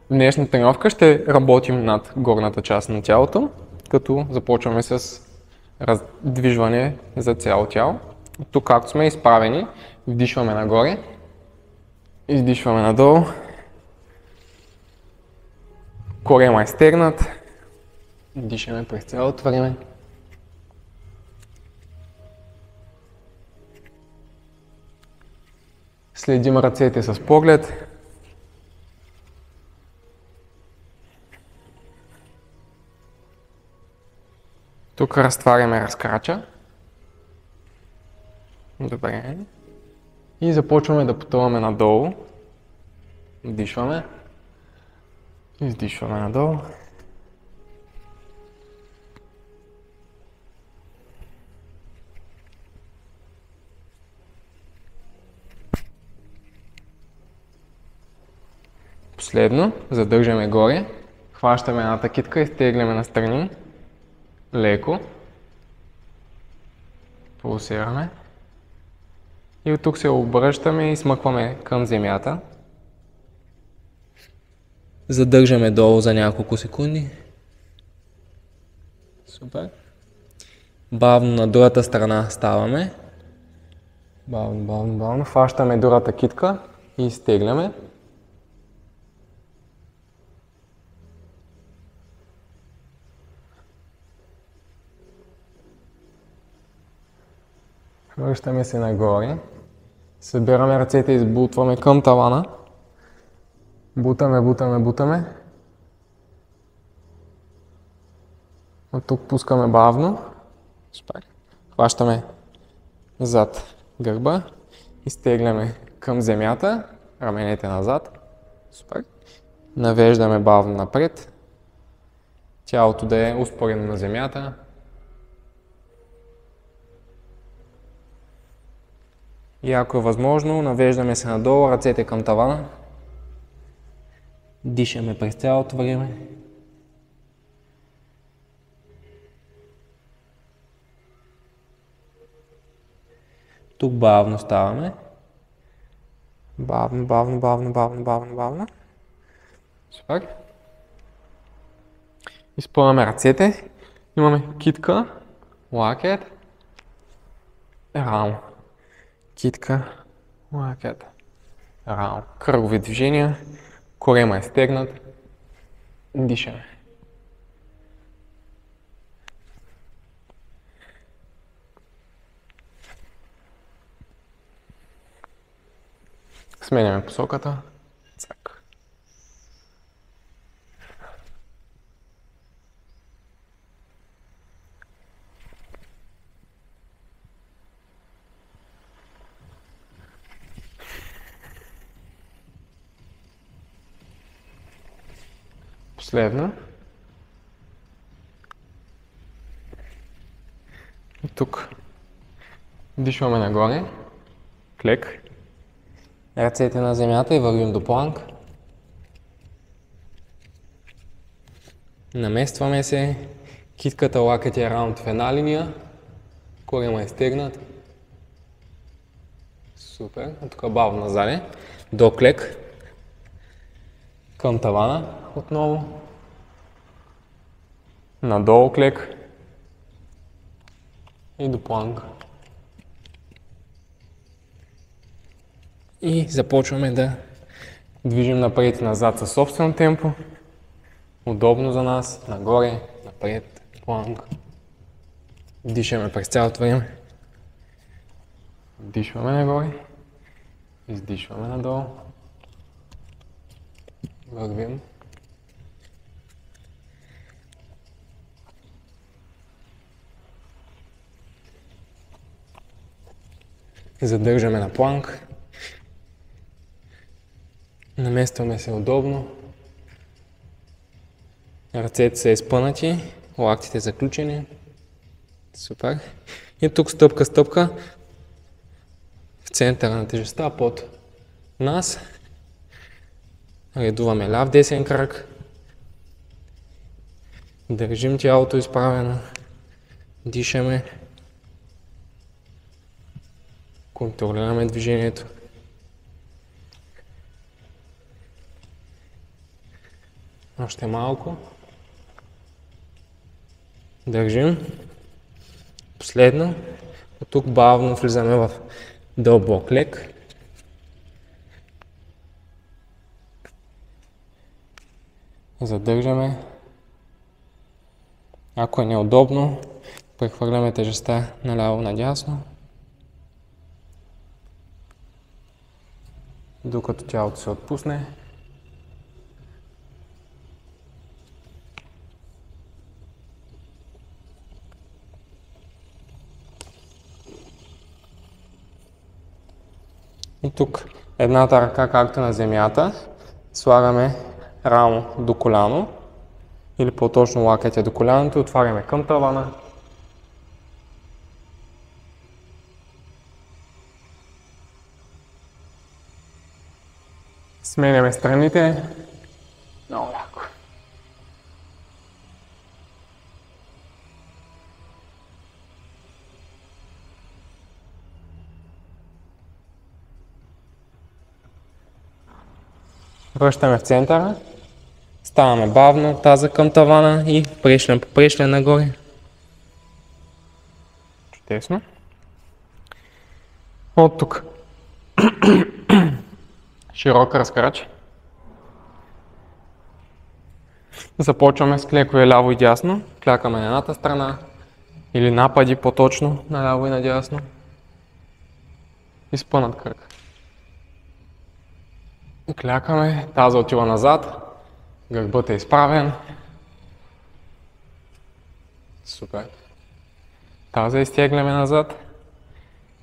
В днешната тренировка ще работим над горната част на тялото, като започваме с раздвижване за цяло тяло. Тук, както сме изправени, вдишваме нагоре, издишваме надолу, корема е стегнат, дишаме през цялото време. Следим ръцете с поглед. Тук разтваряме разкрача. Добре. И започваме да потъваме надолу. Вдишваме. Издишваме надолу. Последно, задържаме горе. Хващаме едната китка и стегляме настрани. Леко. Пулсираме. И от тук се обръщаме и смъкваме към земята. Задържаме долу за няколко секунди. Супер. Бавно на другата страна ставаме. Бавно, бавно, бавно. Хващаме другата китка и изтегляме. Връщаме се нагоре. Събираме ръцете и избутваме към тавана. Бутаме, бутаме, бутаме. От тук пускаме бавно. Супер. Хващаме зад гърба. Изтегляме към земята. Раменете назад. Супер. Навеждаме бавно напред. Тялото да е успорено на земята. И ако е възможно, навеждаме се надолу, ръцете към тавана. Дишаме през цялото време. Тук бавно ставаме. Бавно, бавно, бавно, бавно, бавно, бавно. Супер. Изпълняме ръцете. Имаме китка, лакет, рамо. Китка, лакет, рамо. Кръгови движения. Корема е стегнат. Дишаме. Сменяме посоката. Цак. Последно. И тук дишваме нагоре. Клек. Ръцете на земята и вървим до планк. Наместваме се. Китката, лакът е раунд в една линия. Корема е стегнат. Супер. А тук бавно назад. До клек. Към тавана отново. Надолу клек. И до планк. И започваме да движим напред и назад със собствено темпо. Удобно за нас. Нагоре, напред, планк. Дишаме през цялото време. Дишваме нагоре. Издишваме надолу. Вървим. Задържаме на планк. Наместваме се удобно. Ръцете са изпънати, лактите заключени. Супер. И тук стъпка, стъпка. В центъра на тежестта под нас. Редуваме ляв десен крак. Държим тялото изправено. Дишаме. Контролираме движението. Още малко. Държим. Последно. От тук бавно влизаме в дълбок лек. Задържаме. Ако е неудобно, прехвърляме тежестта наляво-надясно, докато тялото се отпусне. И тук едната ръка, както на земята, слагаме рамо до коляно, или по-точно лакътя до коляното, отваряме към тавана. Сменяме страните. Много ляко. Връщаме в центъра. Ставаме бавно, таза към тавана и прешлен по прешлен нагоре. Чудесно. От тук. Широк разкрач. Започваме с клекове ляво и дясно. Клякаме на едната страна. Или напади по-точно, наляво и надясно. И спънат кръг. Клякаме, таза отива назад. Гърбът е изправен. Супер. Таза изтегляме назад.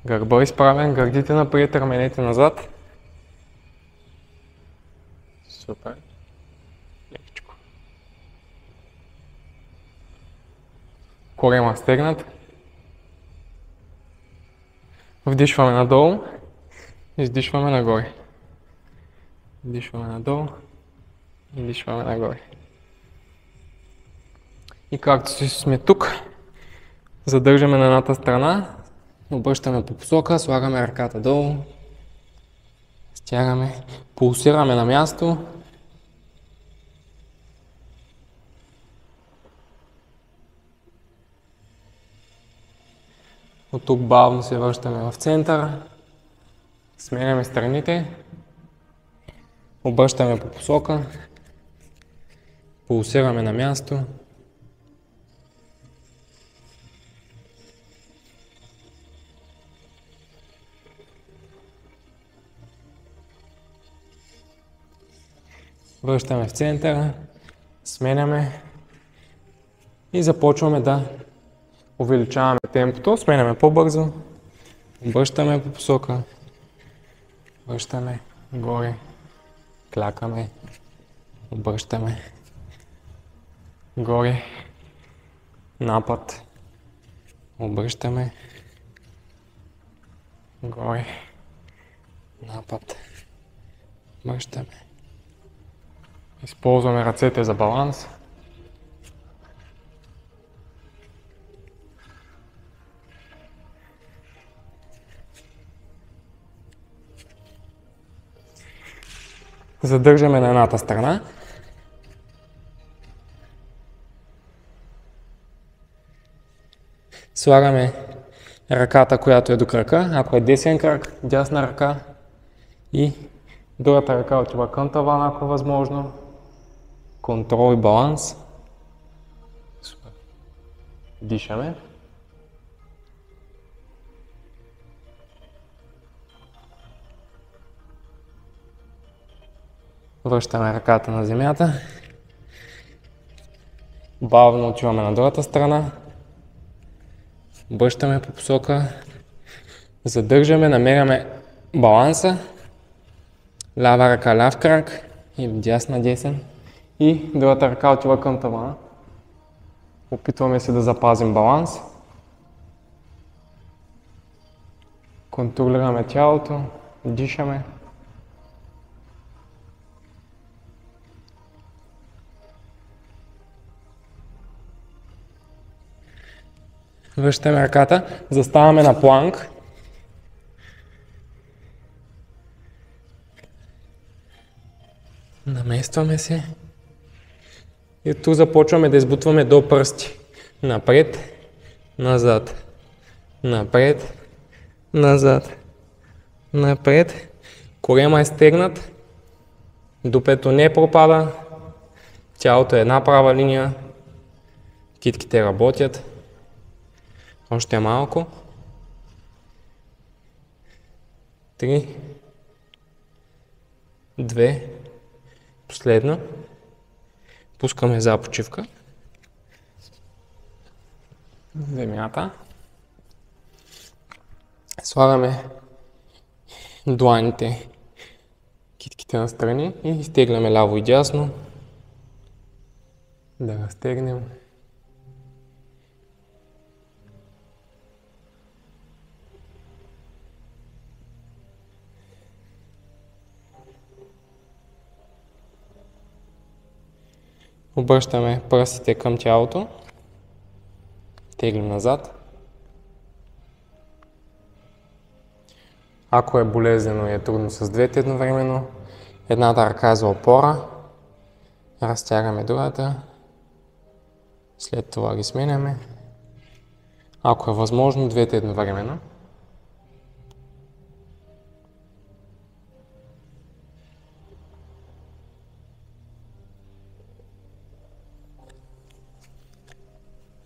Гърбът е изправен, гърдите напред, раменете назад. Супер. Лекичко. Корема стегнат. Вдишваме надолу. Издишваме нагоре. Вдишваме надолу. И дишваме нагоре. И както си сме тук, задържаме на едната страна, обръщаме по посока, слагаме ръката долу, стягаме, пулсираме на място. От тук бавно се връщаме в центъра, сменяме страните, обръщаме по посока. Пулсираме на място. Връщаме в центъра, сменяме и започваме да увеличаваме темпото, сменяме по-бързо, обръщаме по посока, връщаме горе, клякаме, обръщаме. Горе, напад, обръщаме, горе, напад, обръщаме. Използваме ръцете за баланс. Задържаме на едната страна. Слагаме ръката, която е до крака. Ако е десен крак, дясна ръка. И другата ръка отива към тавана, ако е възможно. Контрол и баланс. Супер. Дишаме. Връщаме ръката на земята. Бавно отиваме на другата страна. Обръщаме по посока. Задържаме, намеряме баланса. Лява ръка, ляв крак. И дясна, десен. И другата ръка отива към тавана. Опитваме се да запазим баланс. Контролираме тялото. Дишаме. Връщаме ръката, заставаме на планк. Наместваме се. И тук започваме да избутваме до пръсти. Напред, назад, напред, назад, напред. Корема е стегнат, дупето не пропада, тялото е една права линия, китките работят. Още малко. 3, 2, последно. Пускаме за почивка. Земята. Слагаме дланите, китките настрани и изтегляме ляво и дясно. Да разтегнем. Обръщаме пръстите към тялото. Теглим назад. Ако е болезнено и е трудно с двете едновременно, едната ръка е за опора. Разтягаме другата. След това ги сменяме. Ако е възможно, двете едновременно.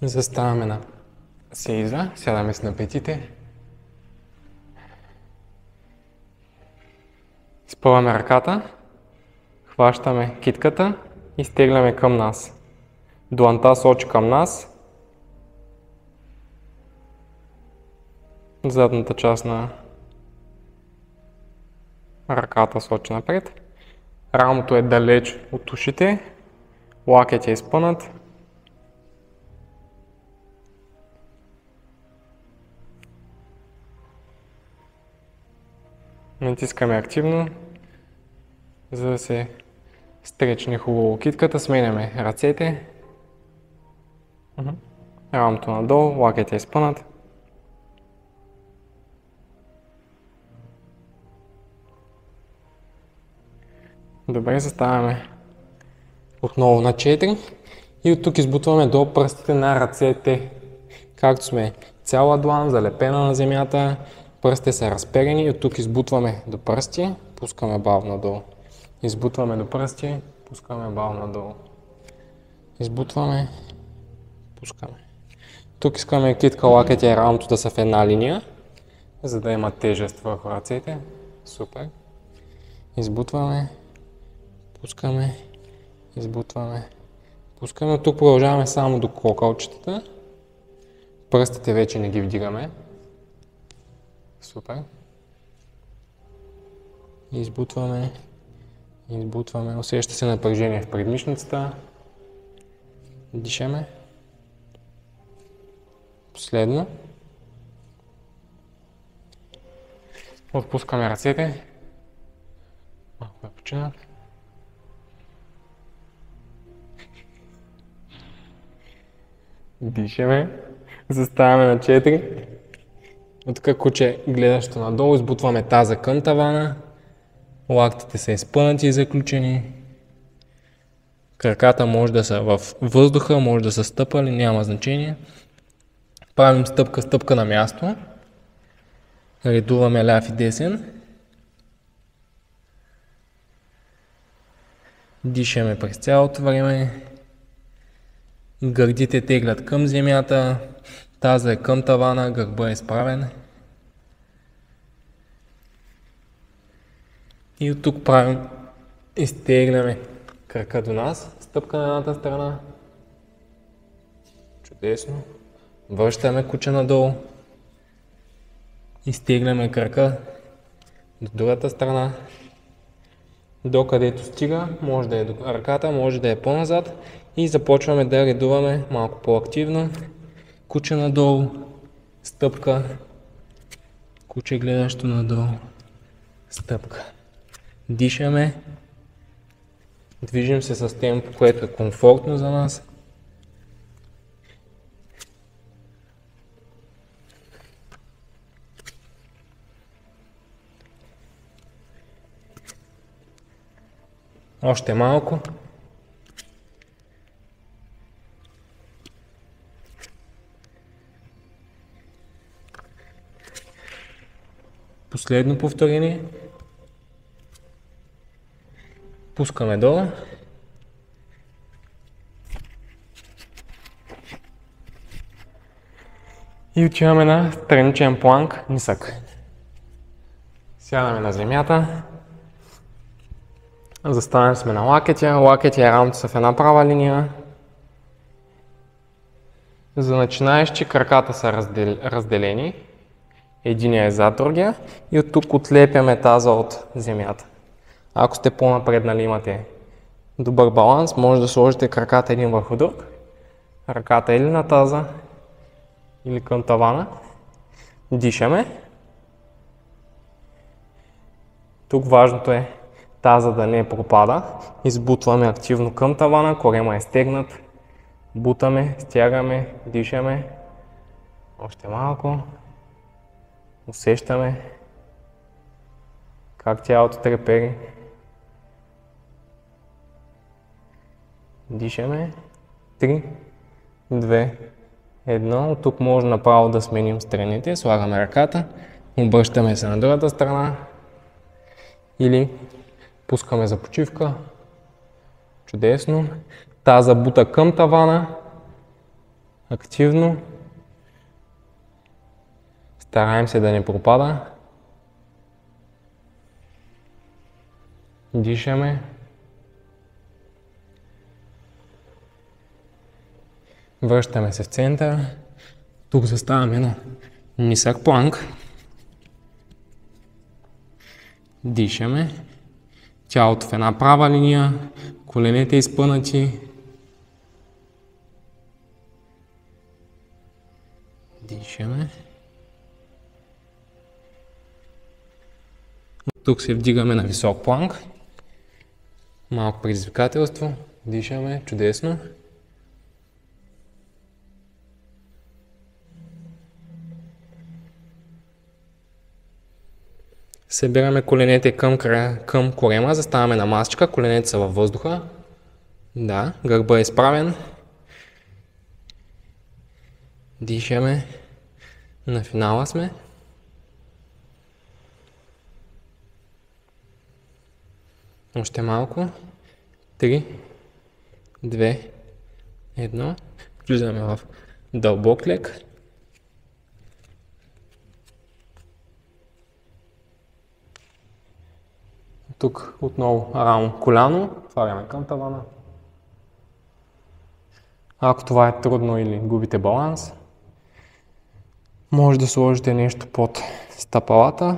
Заставаме на сейза, сядаме с на петите. Изпъваме ръката, хващаме китката и стегляме към нас. Дланта сочи към нас. Задната част на ръката сочи напред. Рамото е далеч от ушите. Лакът е изпънат. Натискаме активно, за да се стречне хубаво китката. Сменяме ръцете. Рамото надолу, лакът е изпънат. Добре, заставаме отново на 4 и от тук избутваме до пръстите на ръцете. Както сме цяла длан, залепена на земята, пръстите са разперени и от тук избутваме до пръсти, пускаме бавно надолу. Избутваме до пръсти, пускаме бавно надолу. Избутваме, пускаме. Тук искаме китка, лакът и рамото да са в една линия, за да има тежест върху ръцете. Супер. Избутваме, пускаме, избутваме, пускаме. От тук продължаваме само до кокалчетата. Пръстите вече не ги вдигаме. Супер. Избутваме, избутваме. Усеща се напрежение в предмишницата. Дишаме. Последно. Отпускаме ръцете. Малко да починат. Дишаме. Заставаме на 4. От тук куче гледащо надолу, избутваме таза към тавана. Лактите са изпънати и заключени. Краката може да са в въздуха, може да са стъпали, няма значение. Правим стъпка на място. Редуваме ляв и десен. Дишаме през цялото време. Гърдите теглят към земята. Таза е към тавана, гърба е изправен. И от тук правим, изтегляме крака до нас, стъпка на едната страна. Чудесно. Връщаме куче надолу. Изтегляме крака до другата страна. Докъдето стига, може да е до ръката, може да е по-назад. И започваме да редуваме малко по-активно. Куче надолу, стъпка, куче гледащо надолу, стъпка. Дишаме, движим се с темпо, което е комфортно за нас. Още малко. Последно повторение. Пускаме долу. И отиваме на страничен планк нисък. Сядаме на земята. Заставаме сме на лакетя. Лакетя и рамото са в една права линия. За начинаещи краката са разделени. Единия е зад другия. И от тук отлепяме таза от земята. Ако сте по-напреднали, имате добър баланс, може да сложите краката един върху друг. Ръката или на таза, или към тавана. Дишаме. Тук важното е таза да не пропада. Избутваме активно към тавана, корема е стегнат. Бутаме, стягаме, дишаме. Още малко. Усещаме как тялото трепери. Дишаме. 3, 2, 1. От тук може направо да сменим страните. Слагаме ръката, обръщаме се на другата страна или пускаме за почивка. Чудесно. Таза бута към тавана. Активно. Стараем се да не пропада. Дишаме. Връщаме се в центъра. Тук заставаме на нисък планк. Дишаме. Тялото в една права линия. Коленете изпънати. Дишаме. Тук се вдигаме на висок планк. Малко предизвикателство. Дишаме. Чудесно. Събираме коленете към корема, заставаме на масичка, коленете са във въздуха. Да, гърба е изправен. Дишаме. На финала сме. Още малко. 3, 2, 1. Влизаме в дълбок лек. Тук отново рамо коляно, отваряме към тавана. Ако това е трудно или губите баланс, може да сложите нещо под стъпалата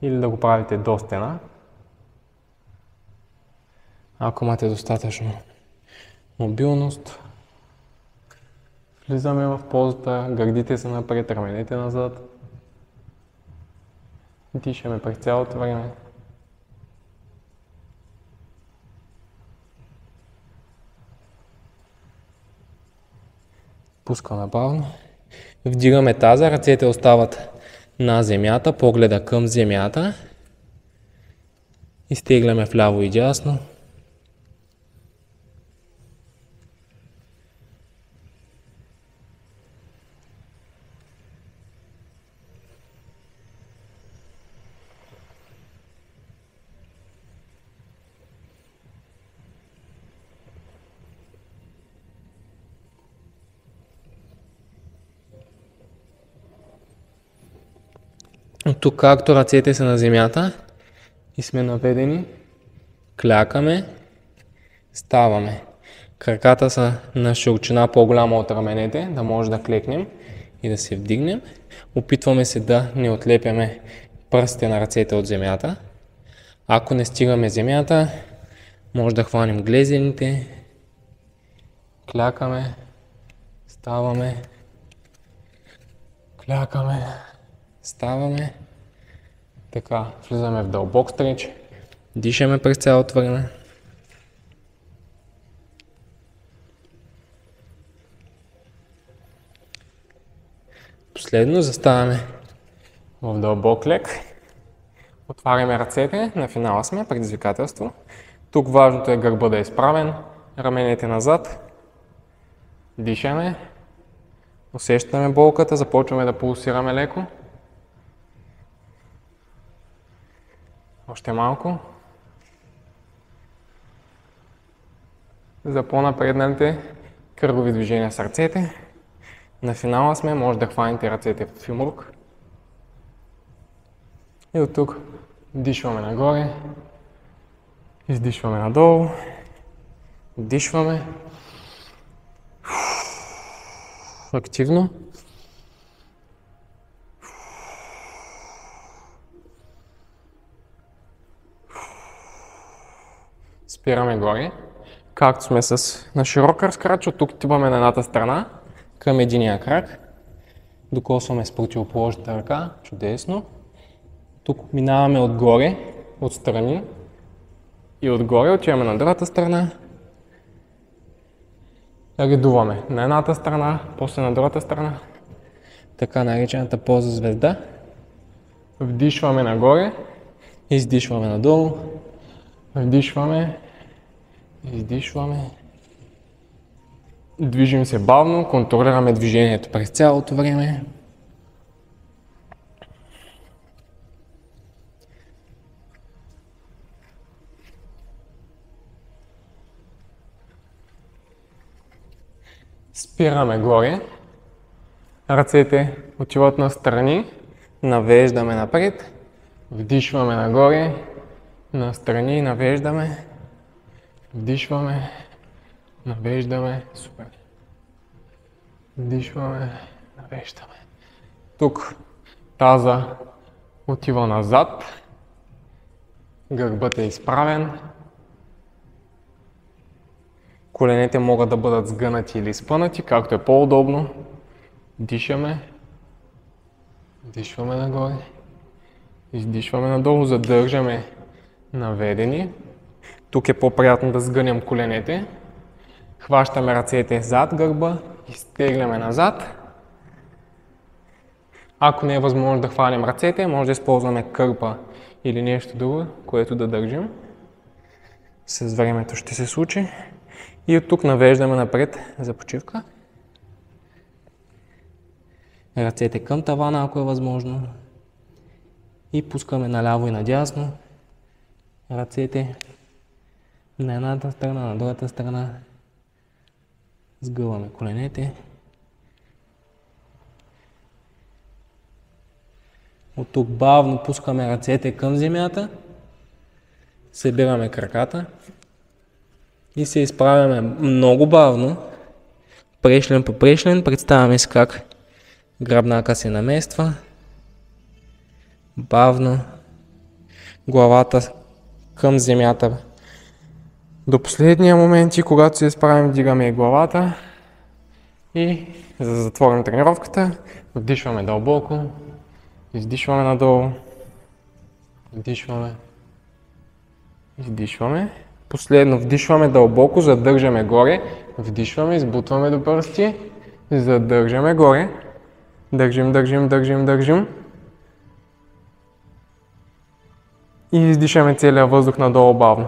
или да го правите до стена. Ако имате достатъчно мобилност, влизаме в позата, гърдите са напред, раменете назад. Дишаме през цялото време. Пускаме бавно. Вдигаме таза, ръцете остават на земята, погледа към земята. Изтегляме вляво и дясно. Тук, както ръцете са на земята и сме наведени, клякаме, ставаме. Краката са на широчина по-голяма от раменете, да може да клекнем и да се вдигнем. Опитваме се да не отлепяме пръстите на ръцете от земята. Ако не стигаме земята, може да хванем глезените, клякаме, ставаме, клякаме. Ставаме. Така, влизаме в дълбок стреч. Дишаме през цялото време. Последно заставаме в дълбок лек. Отваряме ръцете, на финала сме, предизвикателство. Тук важното е гърба да е изправен, раменете назад. Дишаме. Усещаме болката, започваме да пулсираме леко. Още малко. За по-напредналите кръгови движения с ръцете. На финала сме, може да хванете ръцете в фюмрук. И от тук вдишваме нагоре, издишваме надолу, вдишваме. Активно. Спираме горе. Както сме на широк разкрач, от тук тибаме на едната страна към единия крак. Докосваме с противоположната ръка. Чудесно. Тук минаваме отгоре, отстрани и отгоре отиваме на другата страна. Редуваме на едната страна, после на другата страна. Така наречената поза звезда. Вдишваме нагоре, издишваме надолу. Вдишваме, издишваме. Движим се бавно, контролираме движението през цялото време. Спираме горе. Ръцете отиват настрани, навеждаме напред. Вдишваме нагоре, настрани, навеждаме. Вдишваме, навеждаме. Супер. Вдишваме, навеждаме. Тук таза отива назад. Гърбът е изправен. Коленете могат да бъдат сгънати или спънати, както е по-удобно. Дишаме. Дишваме нагоре. Издишваме надолу, задържаме наведени. Тук е по-приятно да сгънем коленете. Хващаме ръцете зад гърба, изтегляме назад. Ако не е възможно да хванем ръцете, може да използваме кърпа или нещо друго, което да държим. С времето ще се случи. И от тук навеждаме напред за почивка. Ръцете към тавана, ако е възможно. И пускаме наляво и надясно. Ръцете на едната страна, на другата страна. Сгъваме коленете. От тук бавно пускаме ръцете към земята. Събираме краката. И се изправяме много бавно. Прешлен по прешлен. Представяме си как гръбнака се намества. Бавно. Главата към земята. До последния момент и когато се изправим, вдигаме главата. И за да затворим тренировката, вдишваме дълбоко. Издишваме надолу. Вдишваме. Издишваме. Последно вдишваме дълбоко, задържаме горе. Вдишваме, избутваме до пръсти. Задържаме горе. Държим, държим, държим, държим. И издишаме целия въздух надолу бавно.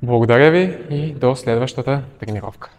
Благодаря ви и до следващата тренировка.